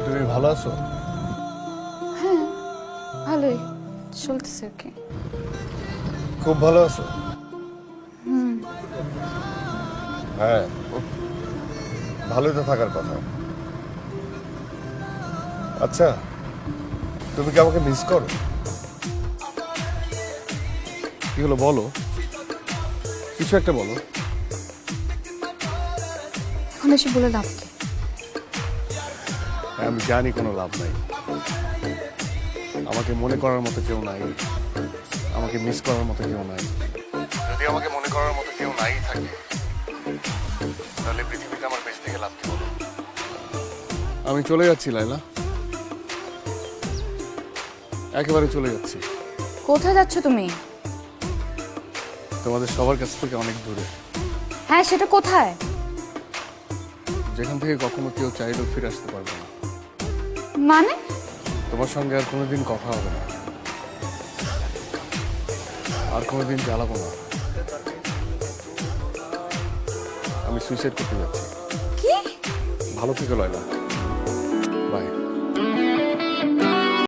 তুমি ভালো আছো? হ্যাঁ, ভালোই চলতেছে আর কি। খুব ভালো আছো? হ্যাঁ, ভালোই তো থাকার কথা। আচ্ছা, তুমি কি আমাকে মিস করো? কি হলো বলো, কিছু একটা বলো। এখন এসে বলে লাভ কি? হ্যাঁ, আমি জানি কোনো লাভ নাই। আমাকে মনে করার মতো কেউ নাই, আমাকে মিস করার মতো কেউ নাই। যদি আমাকে মনে করার মতো কেউ নাই থাকে, তাহলে পৃথিবীতে আমার বেঁচে থেকে লাভ কি বলো? আমি চলে যাচ্ছি লাইলা, একেবারে চলে যাচ্ছি। কোথায় যাচ্ছ তুমি? তোমাদের সবার কাছ থেকে অনেক দূরে, হ্যাঁ, সেটা কোথায়? যেখান থেকে কখনো কেউ চাইলেও ফিরে আসতে পারবে না। মানে? তোমার সঙ্গে আর কোনোদিন কথা হবে না, আর কোনোদিন জ্বালাবো না। আমি সুইসাইড করতে যাচ্ছি। কি? ভালো থেকো লাইলা, বাই।